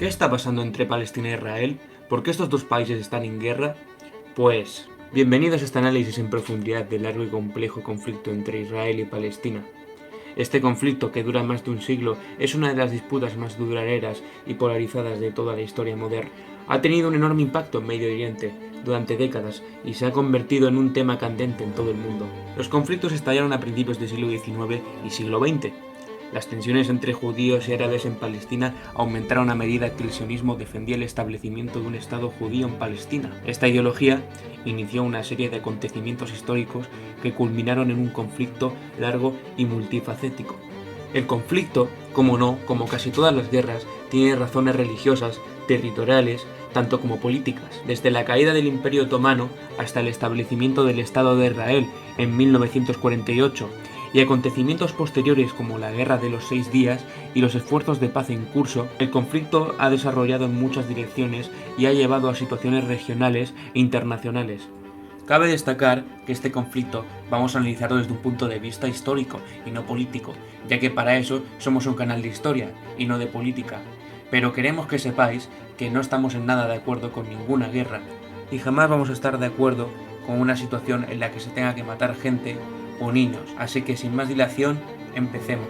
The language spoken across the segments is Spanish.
¿Qué está pasando entre Palestina e Israel? ¿Por qué estos dos países están en guerra? Pues, bienvenidos a este análisis en profundidad del largo y complejo conflicto entre Israel y Palestina. Este conflicto, que dura más de un siglo, es una de las disputas más duraderas y polarizadas de toda la historia moderna. Ha tenido un enorme impacto en Medio Oriente durante décadas y se ha convertido en un tema candente en todo el mundo. Los conflictos estallaron a principios del siglo XIX y siglo XX. Las tensiones entre judíos y árabes en Palestina aumentaron a medida que el sionismo defendía el establecimiento de un Estado judío en Palestina. Esta ideología inició una serie de acontecimientos históricos que culminaron en un conflicto largo y multifacético. El conflicto, como no, como casi todas las guerras, tiene razones religiosas, territoriales, tanto como políticas. Desde la caída del Imperio Otomano hasta el establecimiento del Estado de Israel en 1948 y acontecimientos posteriores como la Guerra de los 6 días y los esfuerzos de paz en curso, el conflicto ha desarrollado en muchas direcciones y ha llevado a situaciones regionales e internacionales. Cabe destacar que este conflicto vamos a analizarlo desde un punto de vista histórico y no político, ya que para eso somos un canal de historia y no de política. Pero queremos que sepáis que no estamos en nada de acuerdo con ninguna guerra y jamás vamos a estar de acuerdo con una situación en la que se tenga que matar gente o niños. Así que sin más dilación, empecemos.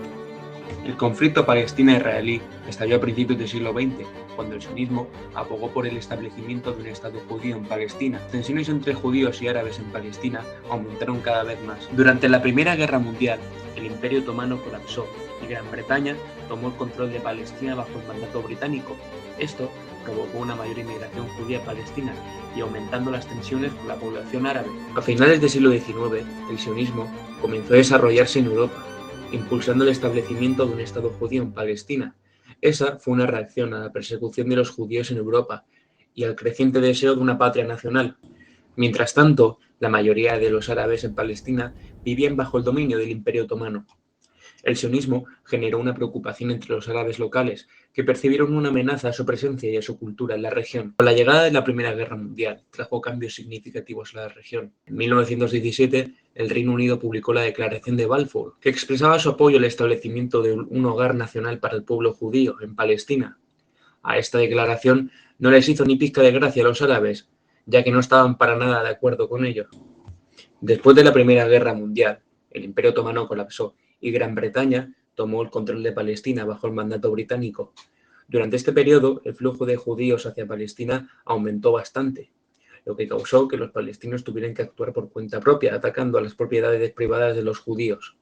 El conflicto palestina-israelí estalló a principios del siglo XX, cuando el sionismo abogó por el establecimiento de un Estado judío en Palestina. Las tensiones entre judíos y árabes en Palestina aumentaron cada vez más. Durante la Primera Guerra Mundial, el Imperio Otomano colapsó y Gran Bretaña tomó el control de Palestina bajo el mandato británico. Esto provocó una mayor inmigración judía a Palestina y aumentando las tensiones con la población árabe. A finales del siglo XIX, el sionismo comenzó a desarrollarse en Europa, impulsando el establecimiento de un Estado judío en Palestina. Esa fue una reacción a la persecución de los judíos en Europa y al creciente deseo de una patria nacional. Mientras tanto, la mayoría de los árabes en Palestina vivían bajo el dominio del Imperio Otomano. El sionismo generó una preocupación entre los árabes locales, que percibieron una amenaza a su presencia y a su cultura en la región. Con la llegada de la Primera Guerra Mundial trajo cambios significativos a la región. En 1917, el Reino Unido publicó la Declaración de Balfour, que expresaba su apoyo al establecimiento de un hogar nacional para el pueblo judío en Palestina. A esta declaración no les hizo ni pizca de gracia a los árabes, ya que no estaban para nada de acuerdo con ello. Después de la Primera Guerra Mundial, el Imperio Otomano colapsó y Gran Bretaña tomó el control de Palestina bajo el mandato británico. Durante este periodo, el flujo de judíos hacia Palestina aumentó bastante, lo que causó que los palestinos tuvieran que actuar por cuenta propia, atacando a las propiedades privadas de los judíos.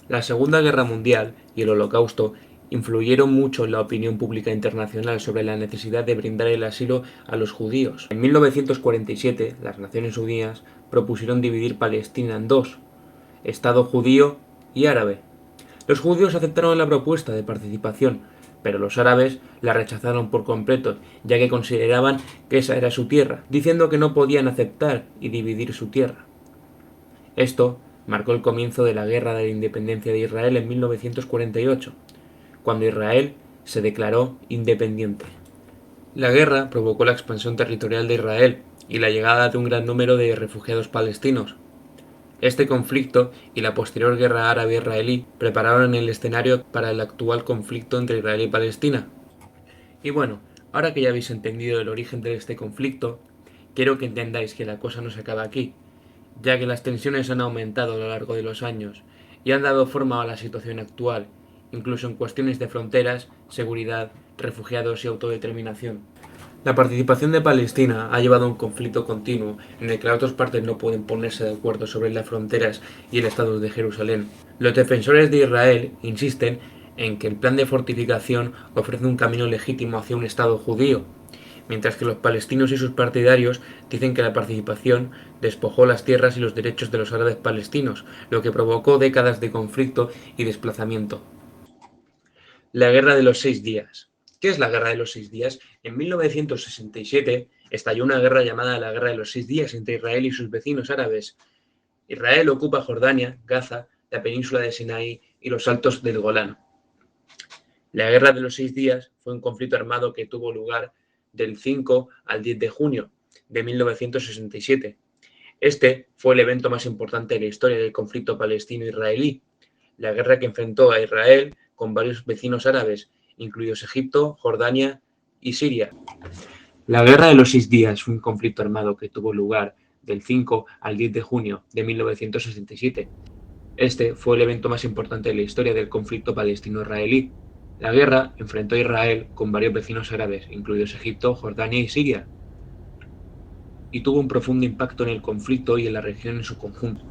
La Segunda Guerra Mundial y el Holocausto influyeron mucho en la opinión pública internacional sobre la necesidad de brindar el asilo a los judíos. En 1947, las Naciones Unidas propusieron dividir Palestina en dos, Estado judío y árabe. Los judíos aceptaron la propuesta de participación, pero los árabes la rechazaron por completo, ya que consideraban que esa era su tierra, diciendo que no podían aceptar y dividir su tierra. Esto marcó el comienzo de la Guerra de la Independencia de Israel en 1948, cuando Israel se declaró independiente. La guerra provocó la expansión territorial de Israel y la llegada de un gran número de refugiados palestinos. Este conflicto y la posterior guerra árabe-israelí prepararon el escenario para el actual conflicto entre Israel y Palestina. Y bueno, ahora que ya habéis entendido el origen de este conflicto, quiero que entendáis que la cosa no se acaba aquí, ya que las tensiones han aumentado a lo largo de los años y han dado forma a la situación actual, incluso en cuestiones de fronteras, seguridad, refugiados y autodeterminación. La participación de Palestina ha llevado a un conflicto continuo en el que las dos partes no pueden ponerse de acuerdo sobre las fronteras y el estatus de Jerusalén. Los defensores de Israel insisten en que el plan de fortificación ofrece un camino legítimo hacia un Estado judío, mientras que los palestinos y sus partidarios dicen que la participación despojó las tierras y los derechos de los árabes palestinos, lo que provocó décadas de conflicto y desplazamiento. La Guerra de los 6 días. ¿Qué es la Guerra de los 6 días? En 1967 estalló una guerra llamada la Guerra de los 6 días entre Israel y sus vecinos árabes. Israel ocupa Jordania, Gaza, la península de Sinaí y los altos del Golán. La Guerra de los 6 días fue un conflicto armado que tuvo lugar del 5 al 10 de junio de 1967. Este fue el evento más importante de la historia del conflicto palestino-israelí, la guerra que enfrentó a Israel con varios vecinos árabes, incluidos Egipto, Jordania y Siria. La Guerra de los 6 días fue un conflicto armado que tuvo lugar del 5 al 10 de junio de 1967. Este fue el evento más importante de la historia del conflicto palestino-israelí. La guerra enfrentó a Israel con varios vecinos árabes, incluidos Egipto, Jordania y Siria, y tuvo un profundo impacto en el conflicto y en la región en su conjunto.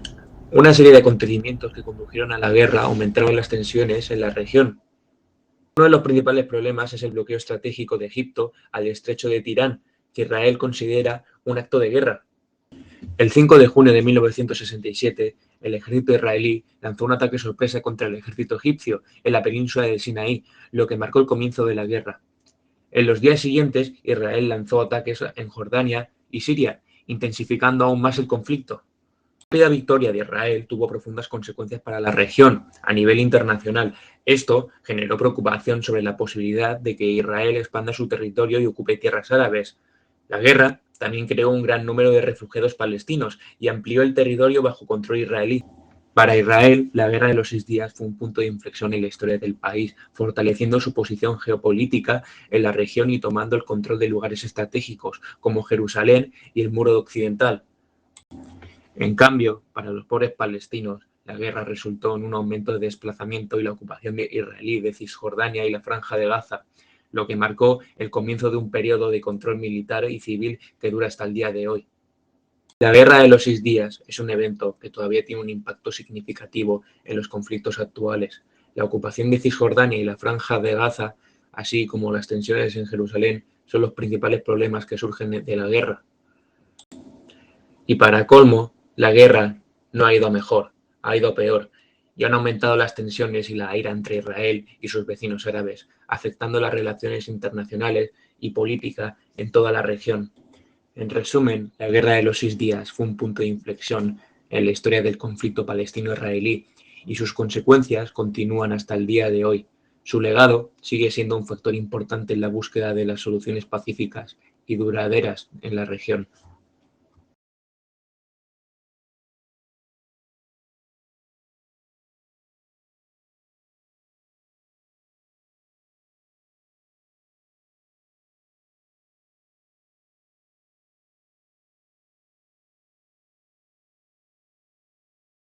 Una serie de acontecimientos que condujeron a la guerra aumentaron las tensiones en la región. Uno de los principales problemas es el bloqueo estratégico de Egipto al estrecho de Tirán, que Israel considera un acto de guerra. El 5 de junio de 1967, el ejército israelí lanzó un ataque sorpresa contra el ejército egipcio en la península del Sinaí, lo que marcó el comienzo de la guerra. En los días siguientes, Israel lanzó ataques en Jordania y Siria, intensificando aún más el conflicto. La rápida victoria de Israel tuvo profundas consecuencias para la región a nivel internacional. Esto generó preocupación sobre la posibilidad de que Israel expanda su territorio y ocupe tierras árabes. La guerra también creó un gran número de refugiados palestinos y amplió el territorio bajo control israelí. Para Israel, la Guerra de los 6 días fue un punto de inflexión en la historia del país, fortaleciendo su posición geopolítica en la región y tomando el control de lugares estratégicos como Jerusalén y el Muro Occidental. En cambio, para los pobres palestinos, la guerra resultó en un aumento de desplazamiento y la ocupación israelí de Cisjordania y la Franja de Gaza, lo que marcó el comienzo de un periodo de control militar y civil que dura hasta el día de hoy. La Guerra de los 6 días es un evento que todavía tiene un impacto significativo en los conflictos actuales. La ocupación de Cisjordania y la Franja de Gaza, así como las tensiones en Jerusalén, son los principales problemas que surgen de la guerra. Y para colmo, la guerra no ha ido a mejor, ha ido a peor, y han aumentado las tensiones y la ira entre Israel y sus vecinos árabes, afectando las relaciones internacionales y políticas en toda la región. En resumen, la Guerra de los 6 días fue un punto de inflexión en la historia del conflicto palestino-israelí y sus consecuencias continúan hasta el día de hoy. Su legado sigue siendo un factor importante en la búsqueda de las soluciones pacíficas y duraderas en la región.